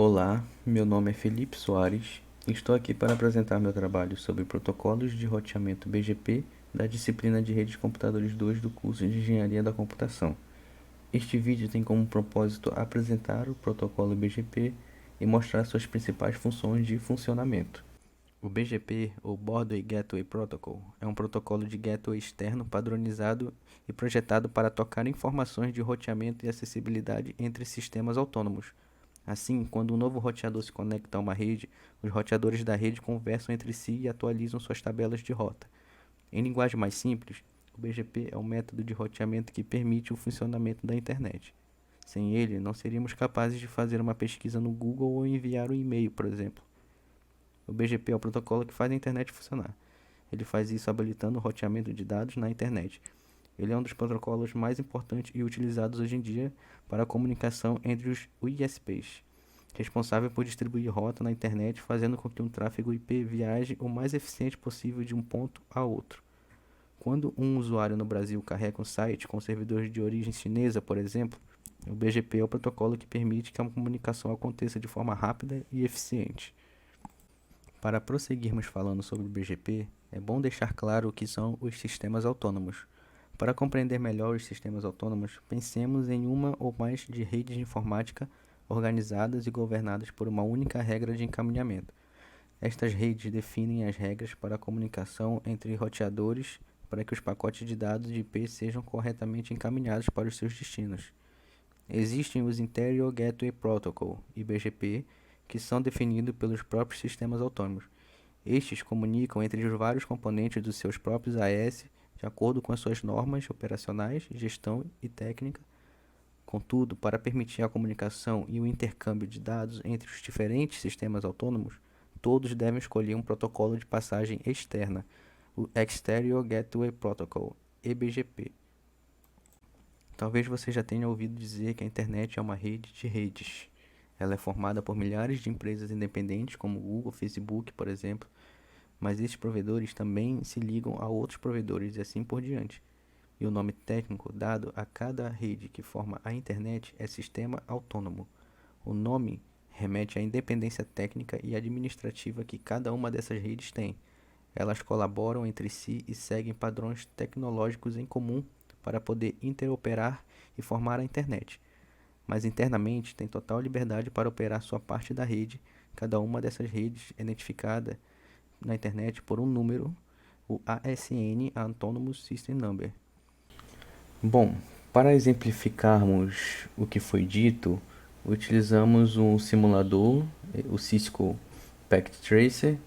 Olá, meu nome é Felipe Soares e estou aqui para apresentar meu trabalho sobre protocolos de roteamento BGP da disciplina de Redes de Computadores 2 do curso de Engenharia da Computação. Este vídeo tem como propósito apresentar o protocolo BGP e mostrar suas principais funções de funcionamento. O BGP, ou Broadway Gateway Protocol, é um protocolo de gateway externo padronizado e projetado para tocar informações de roteamento e acessibilidade entre sistemas autônomos. Assim, quando um novo roteador se conecta a uma rede, os roteadores da rede conversam entre si e atualizam suas tabelas de rota. Em linguagem mais simples, o BGP é um método de roteamento que permite o funcionamento da internet. Sem ele, não seríamos capazes de fazer uma pesquisa no Google ou enviar um e-mail, por exemplo. O BGP é o protocolo que faz a internet funcionar. Ele faz isso habilitando o roteamento de dados na internet. Ele é um dos protocolos mais importantes e utilizados hoje em dia para a comunicação entre os ISPs, responsável por distribuir rota na internet, fazendo com que um tráfego IP viaje o mais eficiente possível de um ponto a outro. Quando um usuário no Brasil carrega um site com servidores de origem chinesa, por exemplo, o BGP é o protocolo que permite que a comunicação aconteça de forma rápida e eficiente. Para prosseguirmos falando sobre o BGP, é bom deixar claro o que são os sistemas autônomos. Para compreender melhor os sistemas autônomos, pensemos em uma ou mais de redes de informática organizadas e governadas por uma única regra de encaminhamento. Estas redes definem as regras para a comunicação entre roteadores para que os pacotes de dados de IP sejam corretamente encaminhados para os seus destinos. Existem os Interior Gateway Protocol, IBGP, que são definidos pelos próprios sistemas autônomos. Estes comunicam entre os vários componentes dos seus próprios AS de acordo com as suas normas operacionais, gestão e técnica. Contudo, para permitir a comunicação e o intercâmbio de dados entre os diferentes sistemas autônomos, todos devem escolher um protocolo de passagem externa, o Exterior Gateway Protocol, EBGP. Talvez você já tenha ouvido dizer que a internet é uma rede de redes. Ela é formada por milhares de empresas independentes, como Google, Facebook, por exemplo, mas esses provedores também se ligam a outros provedores e assim por diante. E o nome técnico dado a cada rede que forma a internet é sistema autônomo. O nome remete à independência técnica e administrativa que cada uma dessas redes tem. Elas colaboram entre si e seguem padrões tecnológicos em comum para poder interoperar e formar a internet. Mas internamente tem total liberdade para operar sua parte da rede. Cada uma dessas redes é identificada na internet por um número, o ASN, Autonomous System Number. Bom, para exemplificarmos o que foi dito, utilizamos um simulador, o Cisco Packet Tracer,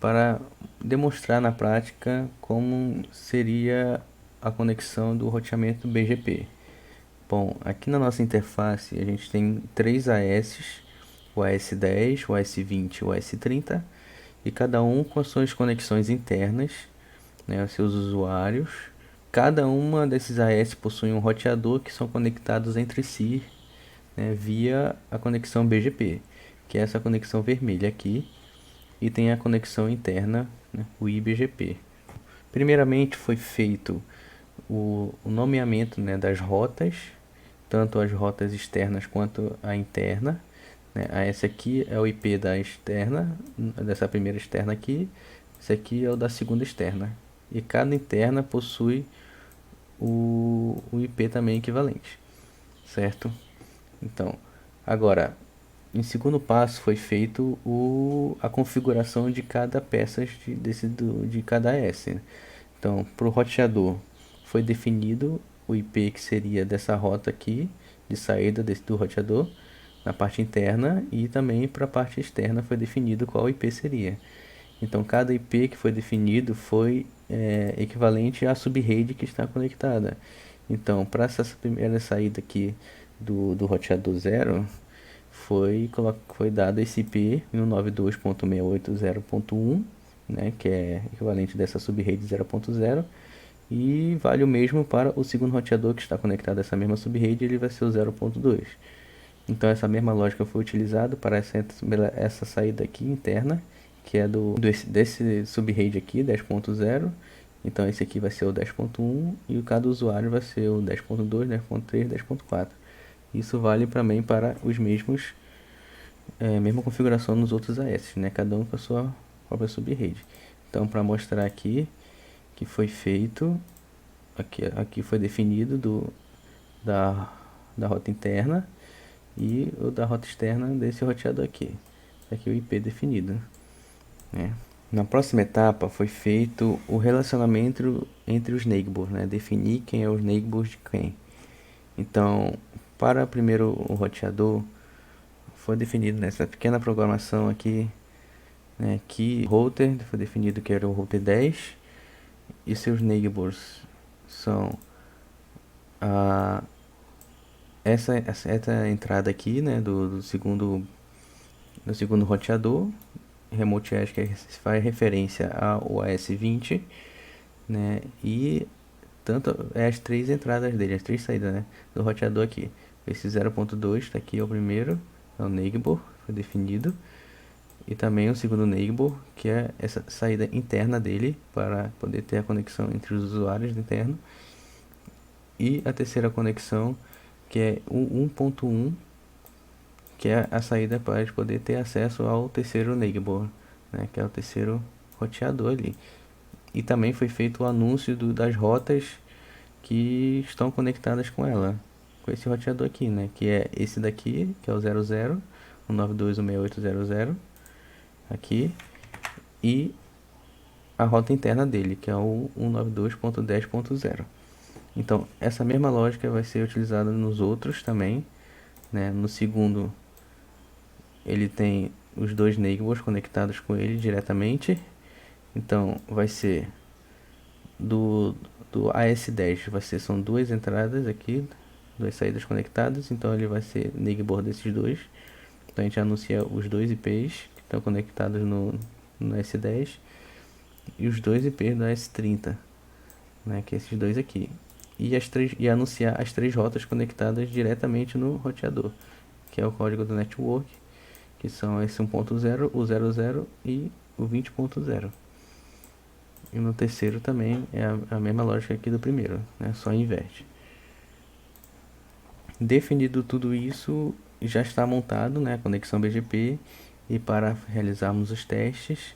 para demonstrar na prática como seria a conexão do roteamento BGP. Bom, aqui na nossa interface a gente tem três AS, o AS10, o AS20 e o AS30, e cada um com as suas conexões internas, né, os seus usuários. Cada uma desses AS possui um roteador que são conectados entre si, né, via a conexão BGP, que é essa conexão vermelha aqui, e tem a conexão interna, né, o IBGP. Primeiramente foi feito o nomeamento, né, das rotas, tanto as rotas externas quanto a interna. Né? Essa aqui é o IP da externa, dessa primeira externa aqui. Esse aqui é o da segunda externa. E cada interna possui o IP também equivalente, certo? Então, agora, em segundo passo foi feito a configuração de cada peça de cada S. Então, para o roteador foi definido o IP que seria dessa rota aqui, de saída do roteador, na parte interna, e também para a parte externa foi definido qual IP seria. Então, cada IP que foi definido foi equivalente à subrede que está conectada. Então, para essa primeira saída aqui do roteador 0, foi dado esse IP 192.168.0.1, né, que é equivalente dessa subrede 0.0, e vale o mesmo para o segundo roteador que está conectado a essa mesma subrede, ele vai ser o 0.2. Então essa mesma lógica foi utilizada para essa saída aqui interna, que é desse subrede aqui, 10.0. Então esse aqui vai ser o 10.1 e cada usuário vai ser o 10.2, 10.3, 10.4. Isso vale também para os mesmos mesma configuração nos outros AS, né? Cada um com a sua própria subrede. Então, para mostrar aqui que foi feito, aqui foi definido da, da rota interna e o da rota externa desse roteador aqui. Aqui o IP definido, né? Na próxima etapa foi feito o relacionamento entre os neighbors, né? Definir quem é os neighbors de quem. Então, para primeiro o roteador, foi definido nessa pequena programação aqui, né, que router foi definido que era o router 10 e seus neighbors são a essa entrada aqui, né, do segundo roteador, remote edge, que faz referência ao AS20, né, e tanto as três entradas dele, as três saídas, né, do roteador aqui. Esse 0.2 está aqui, é o primeiro, é o neighbor, foi definido. E também o segundo neighbor, que é essa saída interna dele, para poder ter a conexão entre os usuários internos. E a terceira conexão, que é o 1.1, que é a saída para a gente poder ter acesso ao terceiro neighbor, né, que é o terceiro roteador ali. E também foi feito o anúncio das rotas que estão conectadas com ela, com esse roteador aqui, né, que é esse daqui, que é o 00, o 92.168.00, aqui, e a rota interna dele, que é o 192.10.0. Então, essa mesma lógica vai ser utilizada nos outros também, né? No segundo, ele tem os dois neighbors conectados com ele diretamente. Então, vai ser do AS10, são duas entradas aqui, duas saídas conectadas. Então, ele vai ser neighbor desses dois. Então, a gente anuncia os dois IPs que estão conectados no S10 e os dois IPs do S30, né, que é esses dois aqui. E anunciar as três rotas conectadas diretamente no roteador, que é o código do network, que são esse 1.0, o 00 e o 20.0. E no terceiro também é a mesma lógica aqui do primeiro, né, só inverte. Definido tudo isso, já está montado, né, a conexão BGP, e para realizarmos os testes,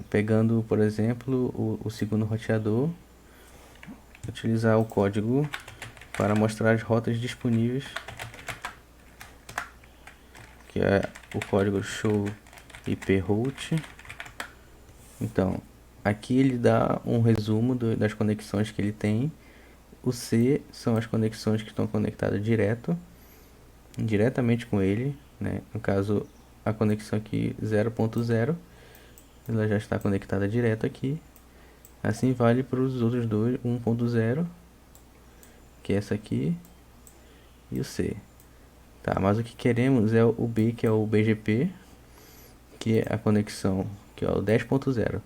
pegando, por exemplo, o segundo roteador, utilizar o código para mostrar as rotas disponíveis, que é o código show IP route. Então, aqui ele dá um resumo das conexões que ele tem. O C são as conexões que estão conectadas diretamente com ele, né? No caso, a conexão aqui 0.0, ela já está conectada direto aqui. Assim vale para os outros dois, 1.0, que é essa aqui, e o C. Tá, mas o que queremos é o B, que é o BGP, que é a conexão, que é o 10.0.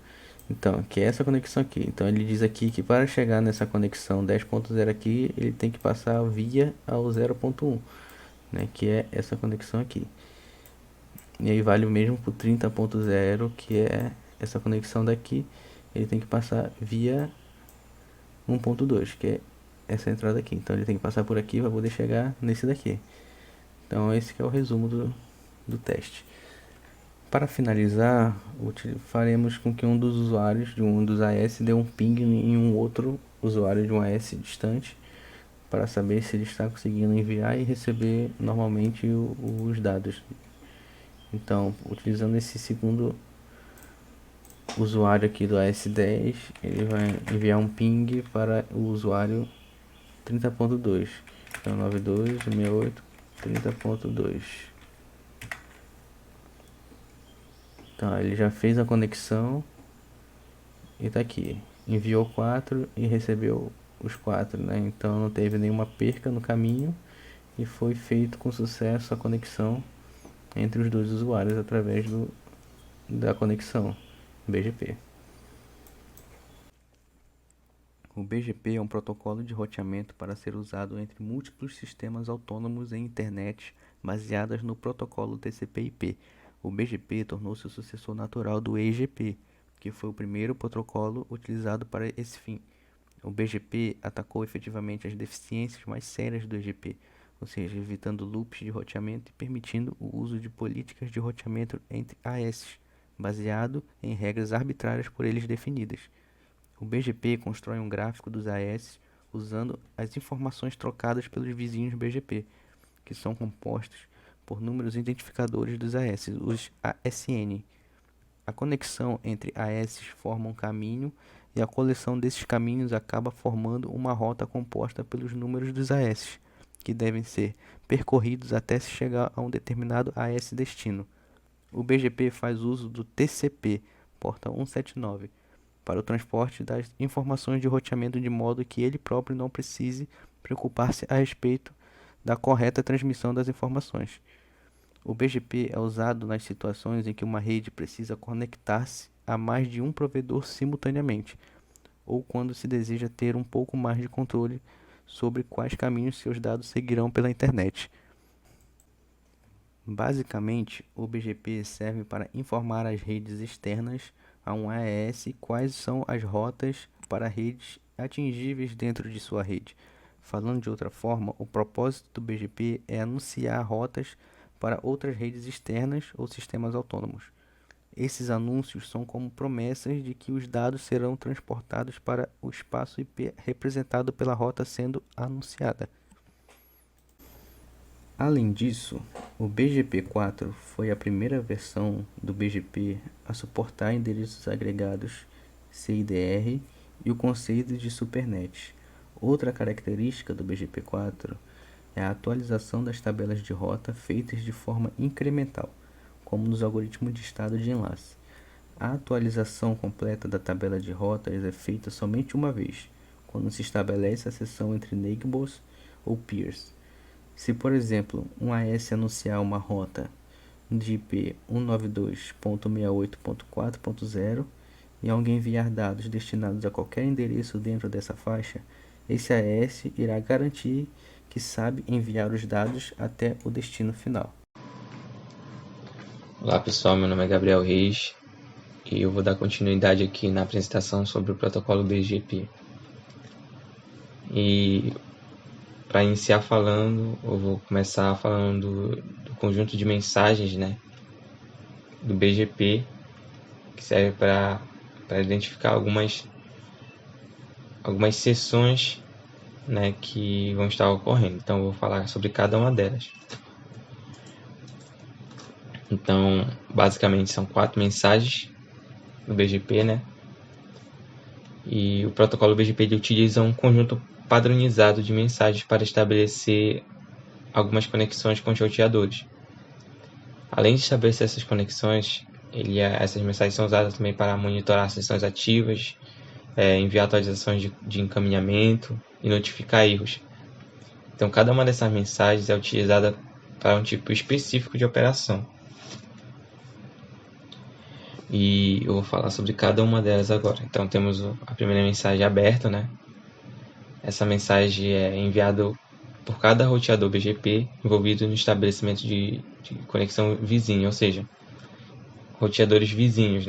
Então, que é essa conexão aqui. Então, ele diz aqui que para chegar nessa conexão 10.0 aqui, ele tem que passar via ao 0.1, né, que é essa conexão aqui. E aí vale o mesmo para o 30.0, que é essa conexão daqui. Ele tem que passar via 1.2, que é essa entrada aqui. Então, ele tem que passar por aqui para poder chegar nesse daqui. Então, esse que é o resumo do teste. Para finalizar, faremos com que um dos usuários de um dos AS dê um ping em um outro usuário de um AS distante, para saber se ele está conseguindo enviar e receber normalmente os dados. Então, utilizando esse segundo usuário aqui do AS10, ele vai enviar um ping para o usuário 30.2. Então, 92.168.30.2. Então, ele já fez a conexão e tá aqui. Enviou 4 e recebeu os 4, né? Então não teve nenhuma perca no caminho e foi feito com sucesso a conexão entre os dois usuários através da conexão BGP. O BGP é um protocolo de roteamento para ser usado entre múltiplos sistemas autônomos em internet baseadas no protocolo TCP/IP. O BGP tornou-se o sucessor natural do EGP, que foi o primeiro protocolo utilizado para esse fim. O BGP atacou efetivamente as deficiências mais sérias do EGP, ou seja, evitando loops de roteamento e permitindo o uso de políticas de roteamento entre AS, baseado em regras arbitrárias por eles definidas. O BGP constrói um gráfico dos AS usando as informações trocadas pelos vizinhos BGP, que são compostos por números identificadores dos AS, os ASN. A conexão entre AS forma um caminho e a coleção desses caminhos acaba formando uma rota composta pelos números dos AS, que devem ser percorridos até se chegar a um determinado AS destino. O BGP faz uso do TCP, porta 179, para o transporte das informações de roteamento de modo que ele próprio não precise preocupar-se a respeito da correta transmissão das informações. O BGP é usado nas situações em que uma rede precisa conectar-se a mais de um provedor simultaneamente, ou quando se deseja ter um pouco mais de controle sobre quais caminhos seus dados seguirão pela internet. Basicamente, o BGP serve para informar as redes externas a um AES quais são as rotas para redes atingíveis dentro de sua rede. Falando de outra forma, o propósito do BGP é anunciar rotas para outras redes externas ou sistemas autônomos. Esses anúncios são como promessas de que os dados serão transportados para o espaço IP representado pela rota sendo anunciada. Além disso, o BGP4 foi a primeira versão do BGP a suportar endereços agregados CIDR e o conceito de Supernet. Outra característica do BGP4 é a atualização das tabelas de rota feitas de forma incremental, como nos algoritmos de estado de enlace. A atualização completa da tabela de rotas é feita somente uma vez, quando se estabelece a seção entre neighbors ou peers. Se, por exemplo, um AS anunciar uma rota de IP 192.68.4.0 e alguém enviar dados destinados a qualquer endereço dentro dessa faixa, esse AS irá garantir que sabe enviar os dados até o destino final. Olá pessoal, meu nome é Gabriel Reis e eu vou dar continuidade aqui na apresentação sobre o protocolo BGP. E para iniciar falando, eu vou começar falando do conjunto de mensagens, do BGP, que serve para identificar algumas sessões, que vão estar ocorrendo. Então eu vou falar sobre cada uma delas. Então, basicamente são 4 mensagens do BGP, E o protocolo BGP ele utiliza um conjunto padronizado de mensagens para estabelecer algumas conexões com os roteadores. Além de estabelecer essas conexões, essas mensagens são usadas também para monitorar sessões ativas, enviar atualizações de encaminhamento e notificar erros. Então, cada uma dessas mensagens é utilizada para um tipo específico de operação. E eu vou falar sobre cada uma delas agora. Então, temos a primeira mensagem aberta, Essa mensagem é enviada por cada roteador BGP envolvido no estabelecimento de conexão vizinha, ou seja, roteadores vizinhos,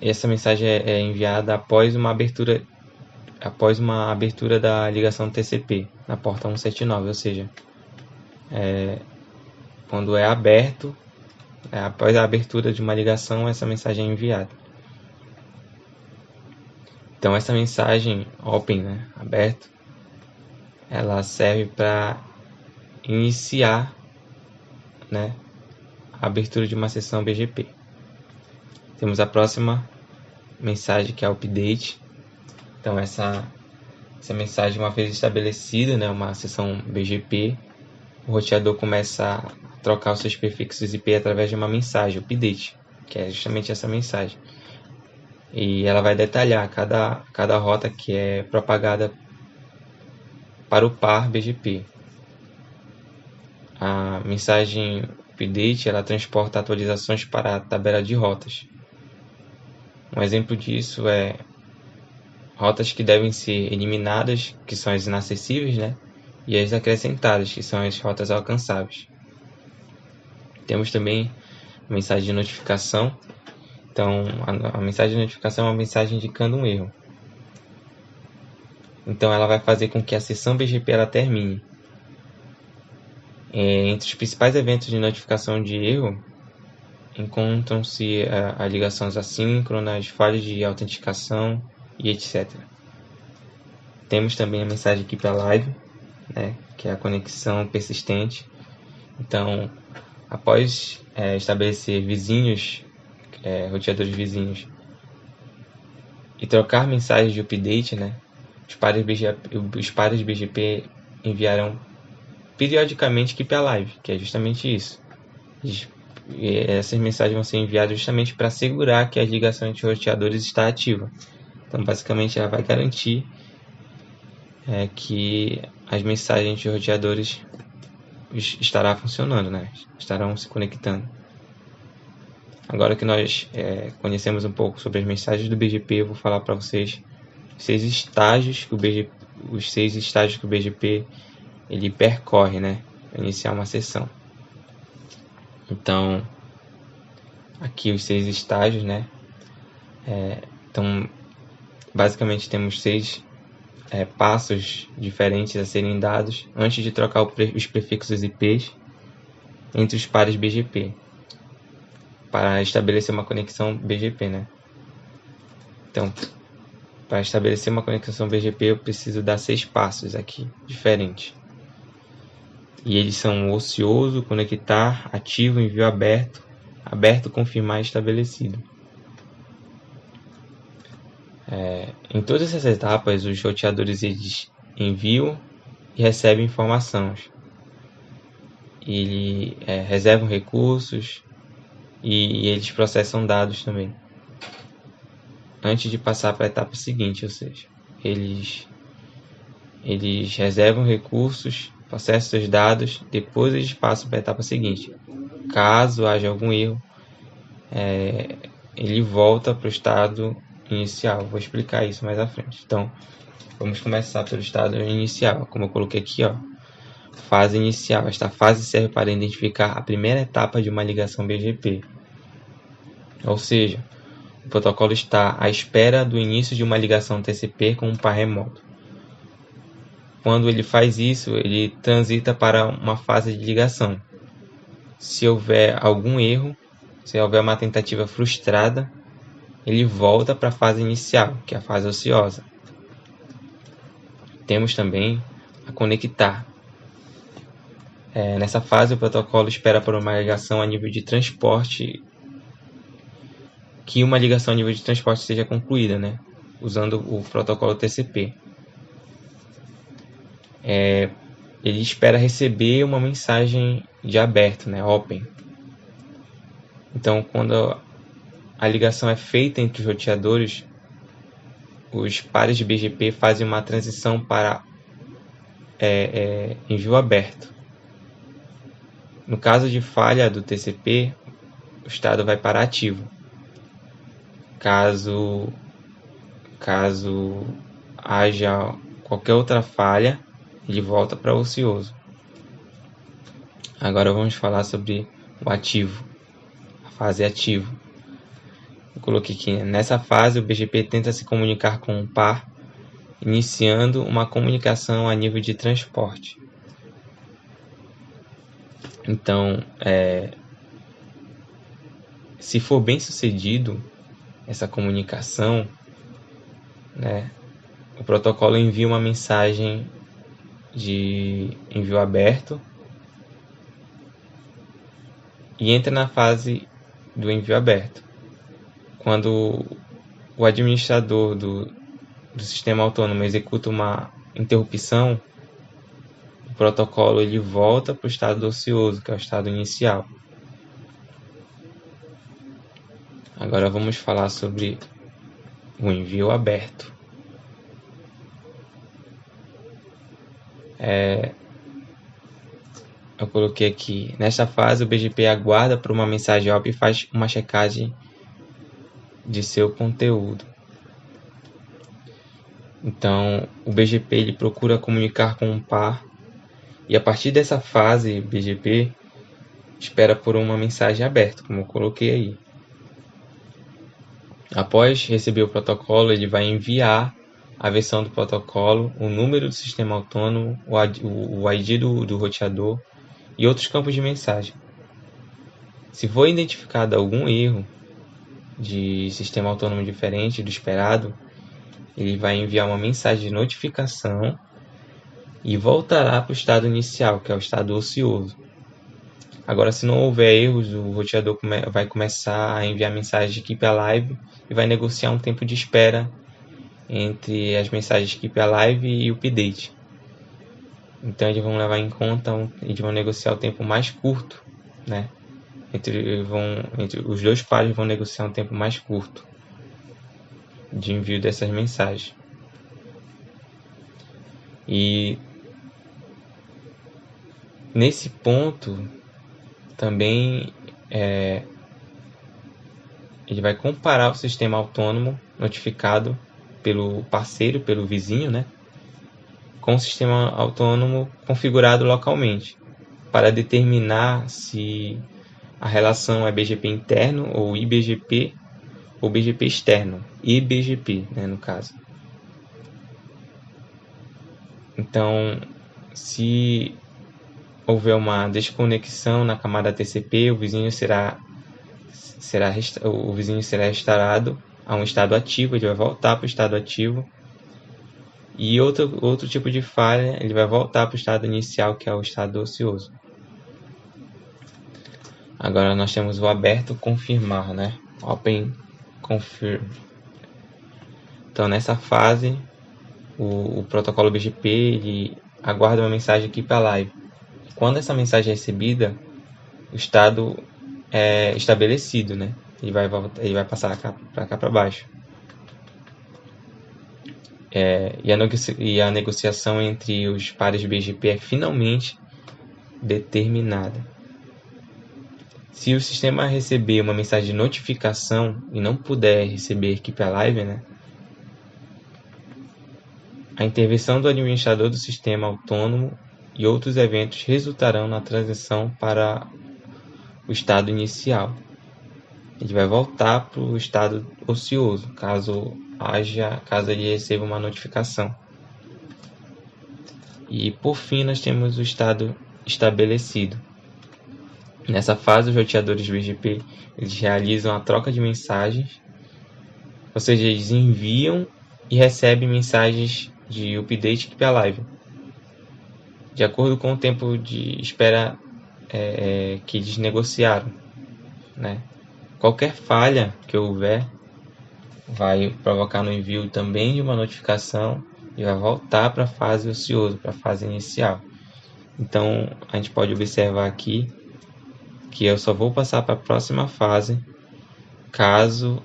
Essa mensagem é enviada após uma abertura da ligação TCP na porta 179, ou seja, quando é aberto, após a abertura de uma ligação, essa mensagem é enviada. Então essa mensagem open, aberto, ela serve para iniciar, a abertura de uma sessão BGP. Temos a próxima mensagem, que é update. Então essa mensagem, uma vez estabelecida, uma sessão BGP, o roteador começa a trocar os seus prefixos IP através de uma mensagem, update, que é justamente essa mensagem. E ela vai detalhar cada rota que é propagada para o par BGP. A mensagem update ela transporta atualizações para a tabela de rotas. Um exemplo disso é rotas que devem ser eliminadas, que são as inacessíveis, e as acrescentadas, que são as rotas alcançáveis. Temos também a mensagem de notificação. Então, a mensagem de notificação é uma mensagem indicando um erro. Então ela vai fazer com que a sessão BGP ela termine. Entre os principais eventos de notificação de erro encontram-se as ligações assíncronas, falhas de autenticação e etc. Temos também a mensagem Keep Alive, né, que é a conexão persistente. Então, após estabelecer vizinhos, roteadores vizinhos, e trocar mensagens de update, né, os pares BGP enviarão periodicamente Keep Alive, que é justamente isso. Essas mensagens vão ser enviadas justamente para assegurar que a ligação entre roteadores está ativa. Então, basicamente, ela vai garantir que as mensagens entre roteadores estará funcionando, né? Estarão se conectando. Agora que nós conhecemos um pouco sobre as mensagens do BGP, eu vou falar para vocês os 6 estágios que o BGP ele percorre, né, para iniciar uma sessão. Então, aqui os 6 estágios, né? Então, basicamente temos 6 passos diferentes a serem dados antes de trocar os prefixos IPs entre os pares BGP para estabelecer uma conexão BGP, né? Então, para estabelecer uma conexão BGP, eu preciso dar 6 passos aqui diferentes. E eles são ocioso, conectar, ativo, envio aberto, aberto, confirmar estabelecido. Em todas essas etapas, os roteadores eles enviam e recebem informações. Eles reservam recursos e eles processam dados também. Antes de passar para a etapa seguinte, ou seja, eles reservam recursos, processam os dados, depois eles passam para a etapa seguinte. Caso haja algum erro, ele volta para o estado inicial. Vou explicar isso mais à frente. Então, vamos começar pelo estado inicial, como eu coloquei aqui, ó. Fase inicial. Esta fase serve para identificar a primeira etapa de uma ligação BGP. Ou seja, o protocolo está à espera do início de uma ligação TCP com um par remoto. Quando ele faz isso, ele transita para uma fase de ligação. Se houver algum erro, se houver uma tentativa frustrada, ele volta para a fase inicial, que é a fase ociosa. Temos também a conectar. Nessa fase, o protocolo espera por uma ligação a nível de transporte, que uma ligação a nível de transporte seja concluída, né? Usando o protocolo TCP. Ele espera receber uma mensagem de aberto, né? Open. Então, quando a ligação é feita entre os roteadores, os pares de BGP fazem uma transição para envio aberto. No caso de falha do TCP, o estado vai para ativo. Caso haja qualquer outra falha, ele volta para ocioso. Agora vamos falar sobre o ativo, a fase ativa. Eu coloquei aqui, nessa fase o BGP tenta se comunicar com um par, iniciando uma comunicação a nível de transporte. Então, se for bem sucedido essa comunicação, né, o protocolo envia uma mensagem de envio aberto e entra na fase do envio aberto. Quando o administrador do sistema autônomo executa uma interrupção, o protocolo ele volta para o estado ocioso, que é o estado inicial. Agora vamos falar sobre o envio aberto. Eu coloquei aqui, nesta fase o BGP aguarda por uma mensagem OP e faz uma checagem de seu conteúdo. Então, o BGP ele procura comunicar com um par e a partir dessa fase, BGP espera por uma mensagem aberta, como eu coloquei aí. Após receber o protocolo, ele vai enviar a versão do protocolo, o número do sistema autônomo, o ID do roteador e outros campos de mensagem. Se for identificado algum erro de sistema autônomo diferente do esperado, ele vai enviar uma mensagem de notificação e voltará para o estado inicial, que é o estado ocioso. Agora, se não houver erros, o roteador vai começar a enviar mensagem de Keep Alive e vai negociar um tempo de espera entre as mensagens de Keep Alive e o update. Então, eles vão levar em conta, eles vão negociar o tempo mais curto, né? Entre os dois pares vão negociar um tempo mais curto de envio dessas mensagens. E nesse ponto também ele vai comparar o sistema autônomo notificado pelo parceiro, pelo vizinho, né, com o sistema autônomo configurado localmente, para determinar se a relação é BGP interno ou IBGP ou BGP externo, IBGP, né, no caso. Então, se houver uma desconexão na camada TCP, o vizinho será restaurado a um estado ativo, ele vai voltar para o estado ativo. E outro tipo de falha, ele vai voltar para o estado inicial, que é o estado ocioso. Agora nós temos o aberto confirmar, né? Open confirm. Então nessa fase, o protocolo BGP ele aguarda uma mensagem Keep Alive. Quando essa mensagem é recebida, o estado é estabelecido, né? Ele vai passar para cá para baixo. E a negociação entre os pares BGP é finalmente determinada. Se o sistema receber uma mensagem de notificação e não puder receber Keep Alive, né, a intervenção do administrador do sistema autônomo e outros eventos resultarão na transição para o estado inicial. Ele vai voltar para o estado ocioso, caso ele receba uma notificação. E por fim nós temos o estado estabelecido. Nessa fase os roteadores BGP eles realizam a troca de mensagens, ou seja, eles enviam e recebem mensagens de update Keep Alive, de acordo com o tempo de espera que eles negociaram, né? Qualquer falha que houver vai provocar no envio também de uma notificação e vai voltar para a fase ocioso, para a fase inicial. Então a gente pode observar aqui que eu só vou passar para a próxima fase caso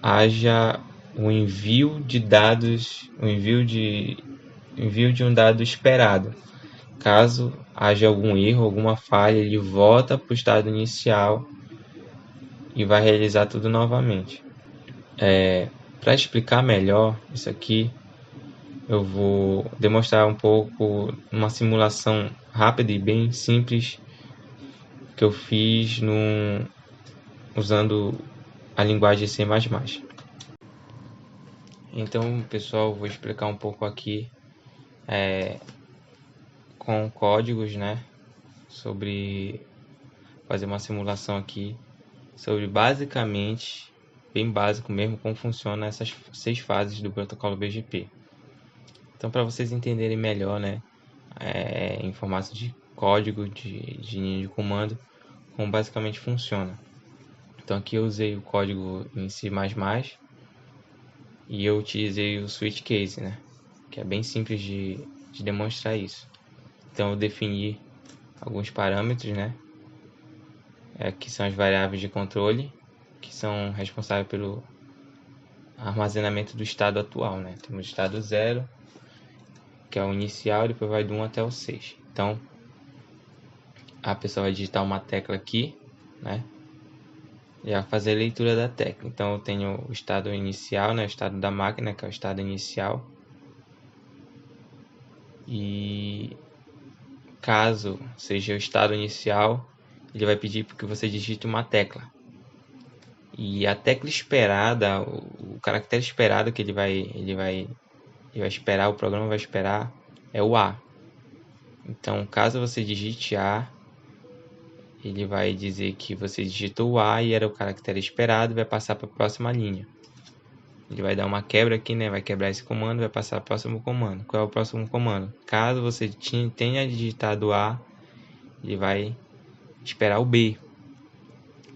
haja um envio de dados, envio de um dado esperado. Caso haja algum erro, alguma falha, ele volta para o estado inicial e vai realizar tudo novamente. Para explicar melhor isso aqui, eu vou demonstrar um pouco uma simulação rápida e bem simples que eu fiz usando a linguagem C++. Então, pessoal, vou explicar um pouco aqui com códigos, né, sobre fazer uma simulação aqui sobre basicamente, bem básico mesmo, como funciona essas 6 fases do protocolo BGP. Então, para vocês entenderem melhor, né, em formato de código, de linha de comando, como basicamente funciona. Então aqui eu usei o código em C++ e eu utilizei o switch case, né, que é bem simples de demonstrar isso. Então eu defini alguns parâmetros, né, que são as variáveis de controle, que são responsáveis pelo armazenamento do estado atual, né. Temos o estado 0, que é o inicial, depois vai do 1 até o 6. Então a pessoa vai digitar uma tecla aqui, né, e vai fazer a leitura da tecla. Então eu tenho o estado inicial, né, o estado da máquina, que é o estado inicial. E caso seja o estado inicial, ele vai pedir que você digite uma tecla. E a tecla esperada, o caractere esperado que ele vai e vai esperar, o programa vai esperar, é o A. Então, caso você digite A, ele vai dizer que você digitou o A e era o caractere esperado, e vai passar para a próxima linha. Ele vai dar uma quebra aqui, né? Vai quebrar esse comando, vai passar para o próximo comando. Qual é o próximo comando? Caso você tenha digitado o A, ele vai esperar o B.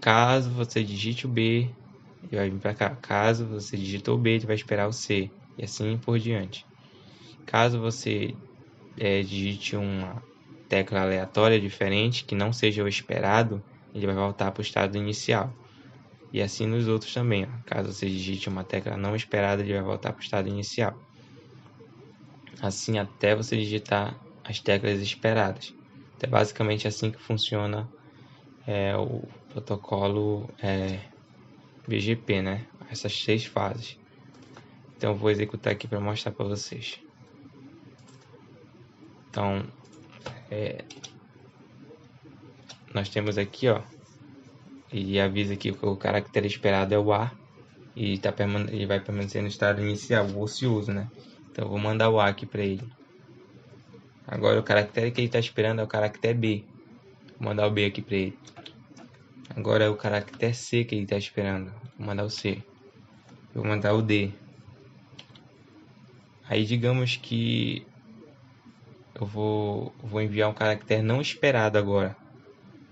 Caso você digite o B, ele vai vir para cá. Caso você digitou o B, ele vai esperar o C. E assim por diante. Caso você digite uma tecla aleatória diferente, que não seja o esperado, ele vai voltar para o estado inicial. E assim nos outros também. Ó. Caso você digite uma tecla não esperada, ele vai voltar para o estado inicial. Assim até você digitar as teclas esperadas. Então, é basicamente assim que funciona o protocolo BGP, né? Essas 6 fases. Então eu vou executar aqui para mostrar para vocês. Então, nós temos aqui, ó, ele avisa que o caractere esperado é o A e ele vai permanecer no estado inicial, o ocioso, né? Então eu vou mandar o A aqui para ele. Agora o caractere que ele está esperando é o caractere B. Vou mandar o B aqui para ele. Agora é o caractere C que ele está esperando. Vou mandar o C. Vou mandar o D. Aí digamos que eu vou enviar um caractere não esperado agora.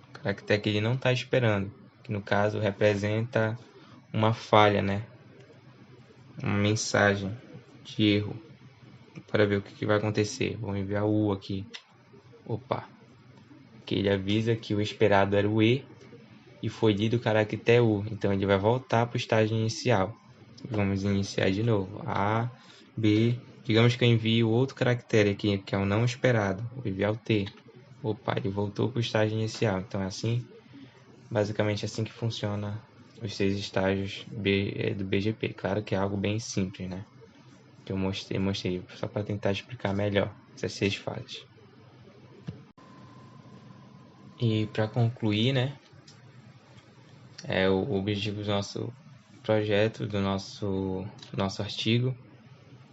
Um caractere que ele não está esperando. Que no caso representa uma falha, né? Uma mensagem de erro. Para ver o que vai acontecer. Vou enviar o U aqui. Opa. Que ele avisa que o esperado era o E e foi lido o caractere U. Então ele vai voltar para o estágio inicial. Vamos iniciar de novo. A, B. Digamos que eu envie o outro caractere aqui, que é o não esperado. Vou enviar o T. Opa, ele voltou para o estágio inicial. Então é assim, basicamente assim que funciona os 6 estágios do BGP. Claro que é algo bem simples, né? Que eu mostrei só para tentar explicar melhor essas 6 fases. E para concluir, né? O objetivo do nosso projeto, do nosso artigo,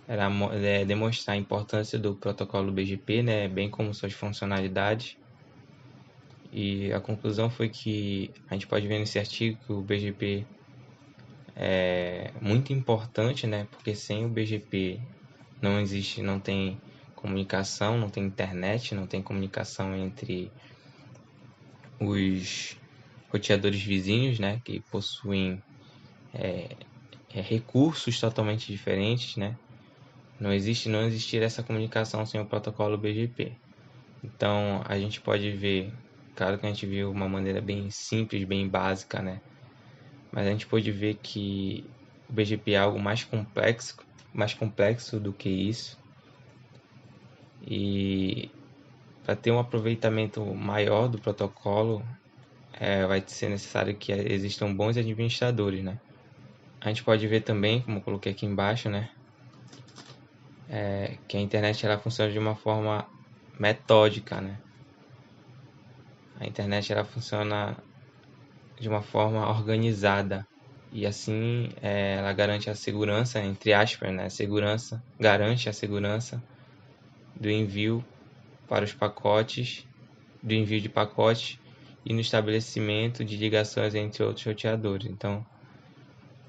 era demonstrar a importância do protocolo BGP, né, bem como suas funcionalidades. E a conclusão foi que a gente pode ver nesse artigo que o BGP é muito importante, né, porque sem o BGP não tem comunicação, não tem internet, não tem comunicação entre os roteadores vizinhos, né, que possuem recursos totalmente diferentes, né? Não existiria essa comunicação sem o protocolo BGP. Então, a gente pode ver, claro que a gente viu uma maneira bem simples, bem básica, né? Mas a gente pode ver que o BGP é algo mais complexo do que isso. E para ter um aproveitamento maior do protocolo, vai ser necessário que existam bons administradores, né? A gente pode ver também, como eu coloquei aqui embaixo, né? Que a internet ela funciona de uma forma metódica, né? A internet ela funciona de uma forma organizada e assim ela garante a segurança, entre aspas, né? Garante a segurança do envio para os pacotes, do envio de pacotes e no estabelecimento de ligações entre outros roteadores. Então,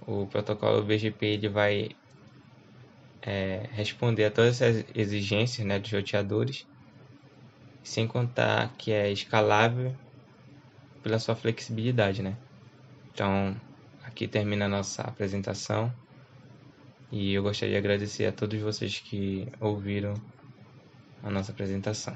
o protocolo BGP ele vai responder a todas essas exigências, né, dos roteadores, sem contar que é escalável pela sua flexibilidade, né? Então, aqui termina a nossa apresentação e eu gostaria de agradecer a todos vocês que ouviram a nossa apresentação.